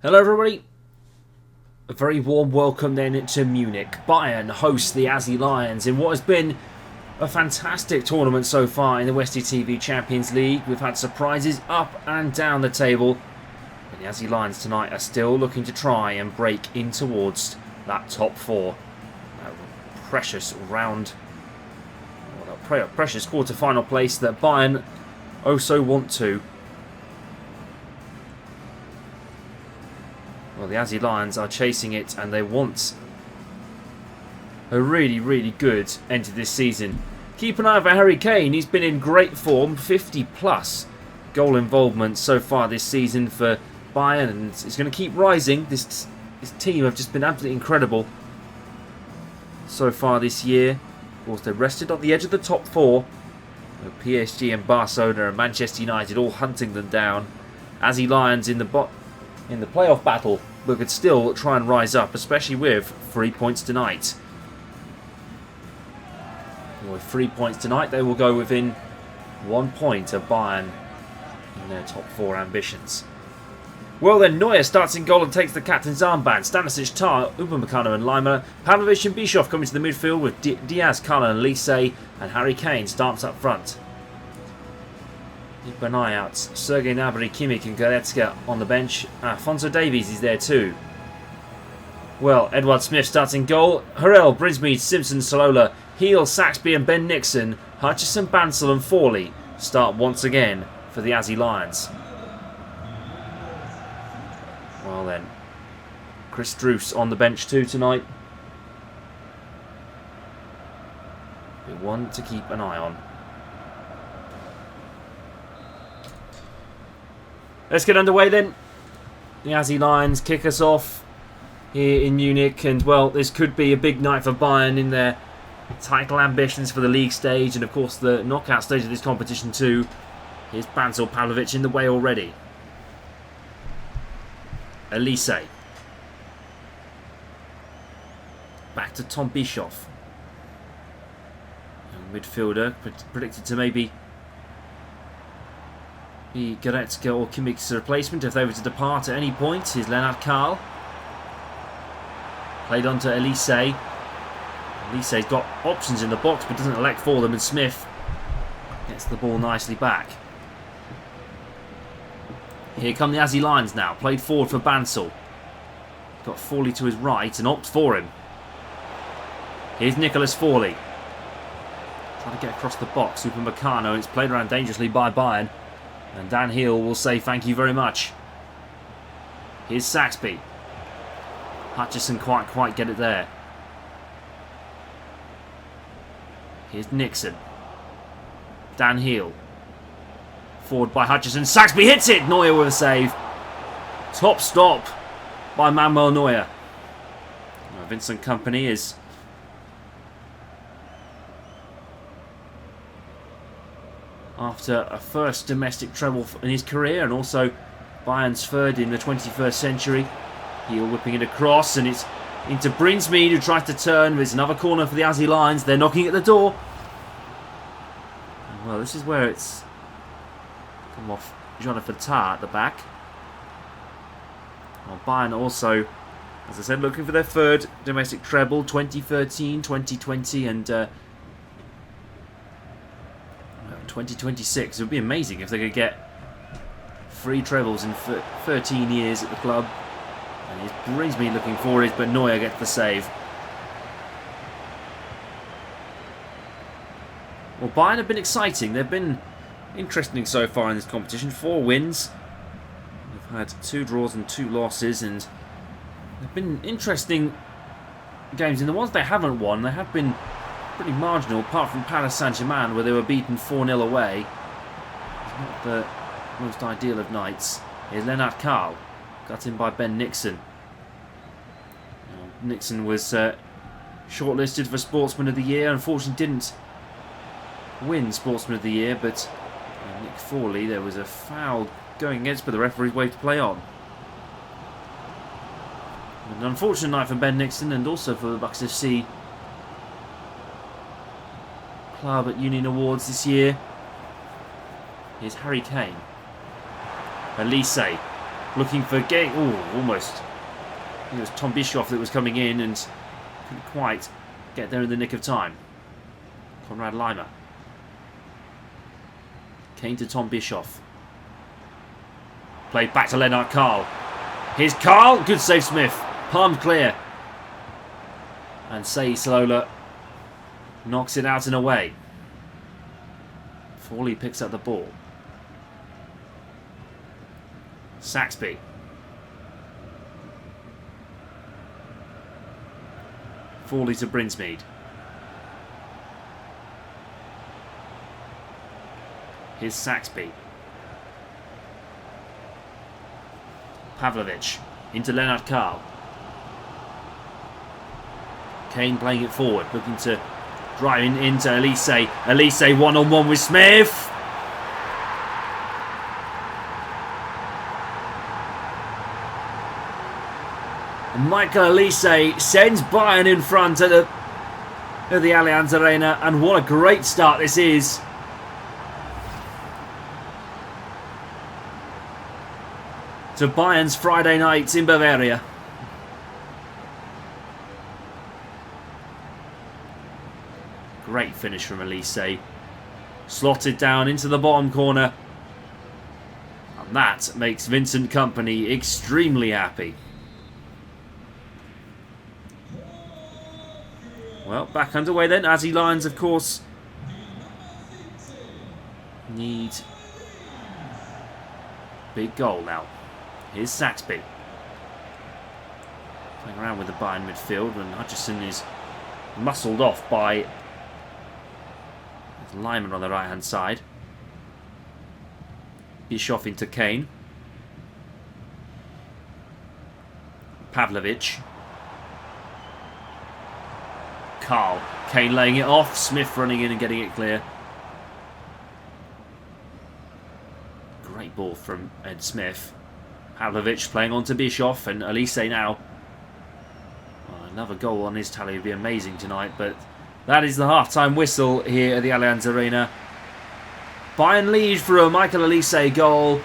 Hello everybody, a very warm welcome then to Munich. Bayern host the Aussie Lions in what has been a fantastic tournament so far in the Westie TV Champions League. We've had surprises up and down the table, and the Aussie Lions tonight are still looking to try and break in towards that top four. That precious round, that precious quarter-final place that Bayern oh so want to. Well, the Aussie Lions are chasing it and they want a really good end to this season. Keep an eye for Harry Kane. He's been in great form. 50 plus goal involvement so far this season for Bayern, and it's going to keep rising. This team have just been absolutely incredible so far this year. Of course, they're rested on the edge of the top four. PSG and Barcelona and Manchester United all hunting them down. Aussie Lions in the playoff battle, but could still try and rise up, especially with 3 points tonight. With 3 points tonight, they will go within 1 point of Bayern in their top four ambitions. Well then, Neuer starts in goal and takes the captain's armband. Stanisic, Tar, Upamecano and Lima. Pavlovic and Bischoff coming to the midfield with Diaz, Cullen and Lise, and Harry Kane starts up front. Keep an eye out. Sergei Gnabry, Kimmich and Goretzka on the bench. Alphonso Davies is there too. Well, Edward Smith starts in goal. Harrell, Brinsmead, Simpson, Salola, Heel, Saxby and Ben Nixon, Hutchison, Bansal and Forley start once again for the Aussie Lions. Well then, Chris Druce on the bench too tonight. Be one to keep an eye on. Let's get underway then. The Aussie Lions kick us off here in Munich, and well, this could be a big night for Bayern in their title ambitions for the league stage and of course the knockout stage of this competition too. Here's Bansal, Pavlovic in the way already. Elise. Back to Tom Bischoff. Young midfielder predicted to maybe be Goretzka or Kimmich's replacement if they were to depart at any point. Here's Leonard Karl. Played on to Elise. Elise's got options in the box but doesn't elect for them, and Smith gets the ball nicely back. Here come the Aussie Lions now. Played forward for Bansal. Got Forley to his right and opts for him. Here's Nicholas Forley. Trying to get across the box. Upamecano, and it's played around dangerously by Bayern. And Dan Heel will say thank you very much. Here's Saxby. Hutchison can't quite get it there. Here's Nixon. Dan Heel. Forward by Hutchison. Saxby hits it! Neuer with a save. Top stop by Manuel Neuer. Vincent Kompany is after a first domestic treble in his career, and also Bayern's third in the 21st century. Heel whipping it across, and it's into Brinsmead, who tries to turn. There's another corner for the Aussie Lions. They're knocking at the door. Well, this is where it's come off Jonathan Tah at the back. Well, Bayern also, as I said, looking for their third domestic treble, 2013, 2020 and 2026. It would be amazing if they could get 3 trebles in 13 years at the club. And it brings me looking for it, but Neuer gets the save. Well, Bayern have been exciting. They've been interesting so far in this competition. 4 wins. They've had 2 draws and 2 losses, and they've been interesting games. In the ones they haven't won, they have been pretty marginal, apart from Paris Saint-Germain, where they were beaten 4-0 away. It's not the most ideal of nights. Here's Leonard Karl. Cut in by Ben Nixon. Nixon was shortlisted for Sportsman of the Year. Unfortunately didn't win Sportsman of the Year, but Nick Forley, there was a foul going against, but the referee's waved to play on. An unfortunate night for Ben Nixon, and also for the Bucks FC club at Union Awards this year. Here's Harry Kane. Elise looking for getting... Oh, almost. It was Tom Bischoff that was coming in and couldn't quite get there in the nick of time. Konrad Laimer. Kane to Tom Bischoff. Played back to Lennart Karl. Here's Karl. Good save, Smith. Palmed clear. And Sei Slola knocks it out and away. Fawley picks up the ball. Saxby. Fawley to Brinsmead. Here's Saxby. Pavlovic into Lennart Karl. Kane playing it forward, looking to drive into Elise. Elise one-on-one with Smith. And Michael Elise sends Bayern in front at the Allianz Arena, and what a great start this is. To Bayern's Friday nights in Bavaria. Great finish from Elise. Slotted down into the bottom corner. And that makes Vincent Kompany extremely happy. Well, back underway then. Azzy Lions, of course, need big goal now. Here's Saxby. Playing around with the Bayern midfield when Hutchison is muscled off by Lyman on the right hand side. Bischoff into Kane. Pavlovic. Karl. Kane laying it off. Smith running in and getting it clear. Great ball from Ed Smith. Pavlovic playing on to Bischoff, and Elise now. Well, another goal on his tally would be amazing tonight, but that is the half-time whistle here at the Allianz Arena. Bayern lead for a Michael Elise goal.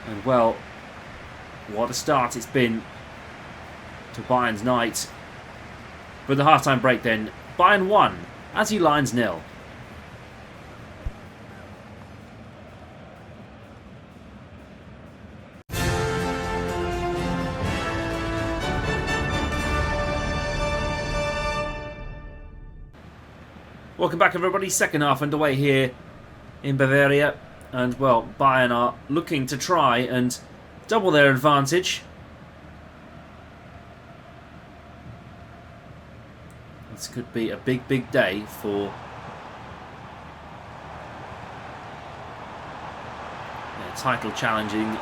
And well, what a start it's been to Bayern's night. With the half-time break then, Bayern 1, Azzy Lions 0. Welcome back, everybody. Second half underway here in Bavaria. And, well, Bayern are looking to try and double their advantage. This could be a big, big day for their title challenging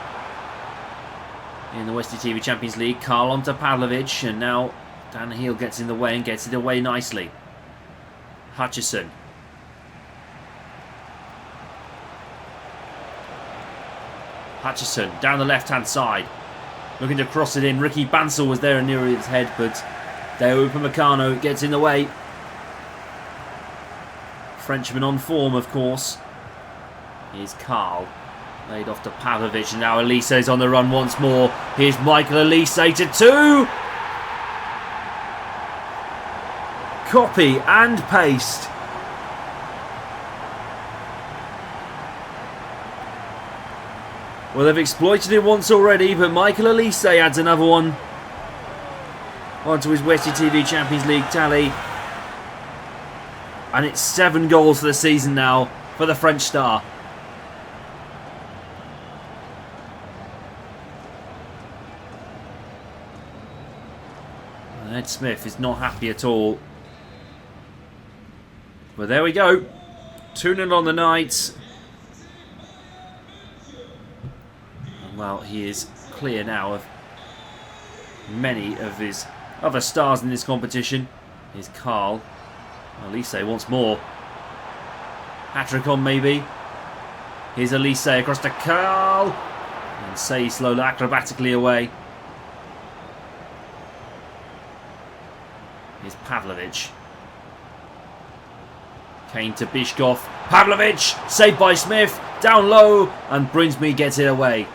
in the Westie TV Champions League. Karl on to Pavlovic, and now Dan Heel gets in the way and gets it away nicely. Hutchison. Hutchison down the left-hand side. Looking to cross it in. Ricky Bansal was there near his head, but Deo Upamecano gets in the way. Frenchman on form, of course. Here's Karl. Laid off to Pavlovic, and now Elise is on the run once more. Here's Michael Elise to 2. Copy and paste. Well, they've exploited it once already, but Michael Elise adds another one onto his Westie TV Champions League tally. And it's 7 goals for the season now for the French star. And Ed Smith is not happy at all. But there we go. 2-0 on the night. And well, he is clear now of many of his other stars in this competition. Here's Karl. Elise once more. Hat-trick on maybe. Here's Elise across to Karl. And Sei slowly acrobatically away. Here's Pavlovic. Kane to Bischoff. Pavlovic saved by Smith. Down low. And Brinsmead gets it away.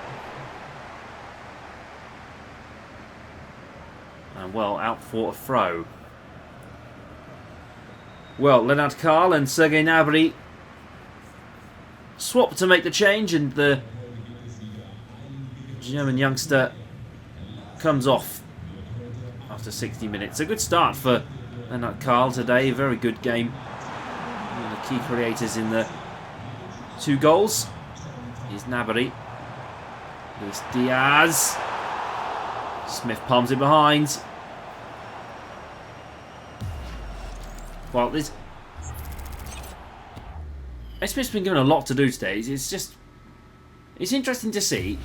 well, out for a throw. Well, Leonard Karl and Sergei Gnabry swap to make the change, and the German youngster comes off after 60 minutes. A good start for Leonard Karl today. Very good game. One of the key creators in the 2 goals. Here's Gnabry. Luis Diaz. Smith palms it behind. Well, Smith's been given a lot to do today. It's interesting to see.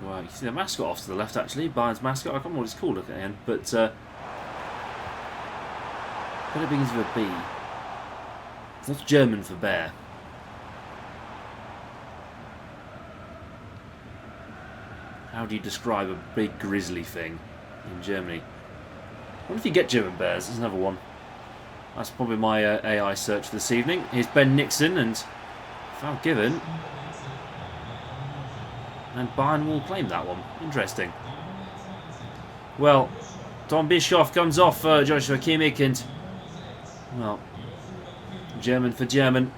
Well, you see the mascot off to the left, actually. Bayern's mascot. I can't remember what it's called at the end, but but it begins with a B. That's German for bear. How do you describe a big grizzly thing in Germany? I wonder if you get German bears. There's another one. That's probably my AI search for this evening. Here's Ben Nixon and foul given. And Bayern will claim that one. Interesting. Well, Tom Bischoff comes off Joshua Kimmich, and, well, German for German.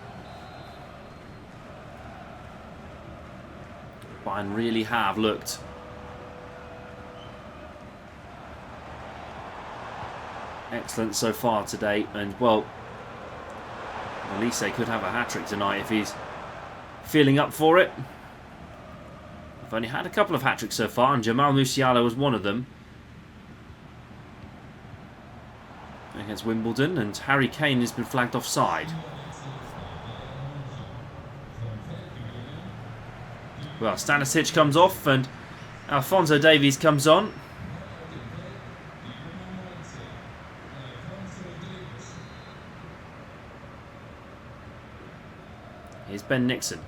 Bayern really have looked excellent so far today, and, well, Elise could have a hat-trick tonight if he's feeling up for it. We've only had a couple of hat-tricks so far, and Jamal Musiala was one of them against Wimbledon, and Harry Kane has been flagged offside. Well, Stanisic comes off and Alphonso Davies comes on. Here's Ben Nixon.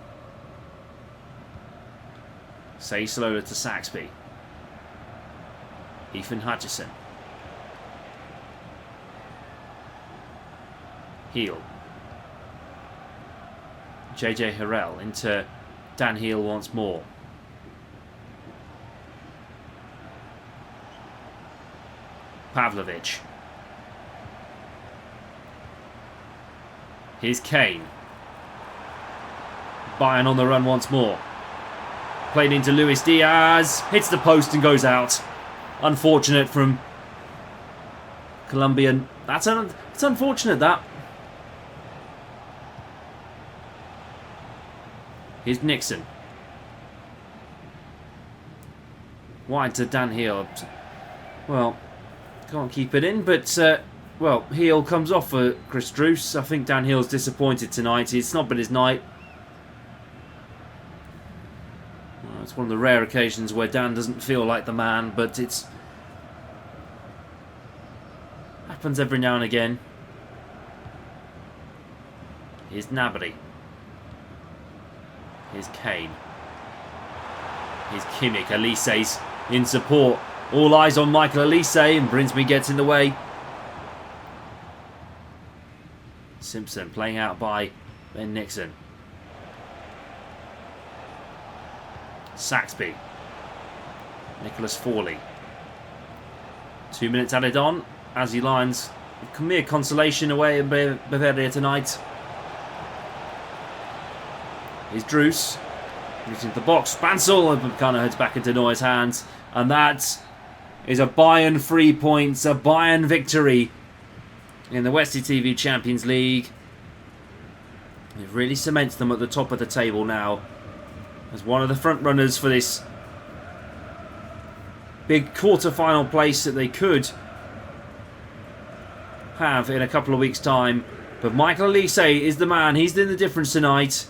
Say Slower to Saxby. Ethan Hutchison. Heel. JJ Harrell into Dan Heel once more. Pavlovic. Here's Kane. Bayern on the run once more. Played into Luis Diaz. Hits the post and goes out. Unfortunate from Colombian. It's unfortunate, that. Here's Nixon. Wide to Dan Heel. Well, can't keep it in, but, well, Heel comes off for Chris Druce. I think Dan Heel's disappointed tonight. It's not been his night. Well, it's one of the rare occasions where Dan doesn't feel like the man, but it's happens every now and again. Here's Gnabry. Here's Kane. Here's Kimmich. Elise's in support. All eyes on Michael Elise, and Brinsby gets in the way. Simpson playing out by Ben Nixon. Saxby. Nicholas Forley. 2 minutes added on as he lines mere consolation away in Bavaria tonight. Here's Druce. Reaching the box. Spansel, and kind of heads back into Neuer's hands. And that is a Bayern 3 points, a Bayern victory in the Westie TV Champions League. It really cements them at the top of the table now as one of the front runners for this big quarter-final place that they could have in a couple of weeks' time. But Michael Elise is the man. He's doing the difference tonight.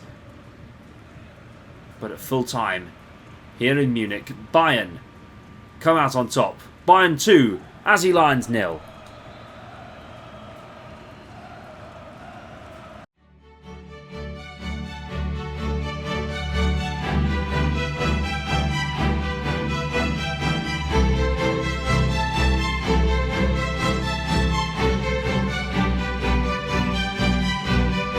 But at full time, here in Munich, Bayern come out on top. Bayern 2, AZ Lions 0.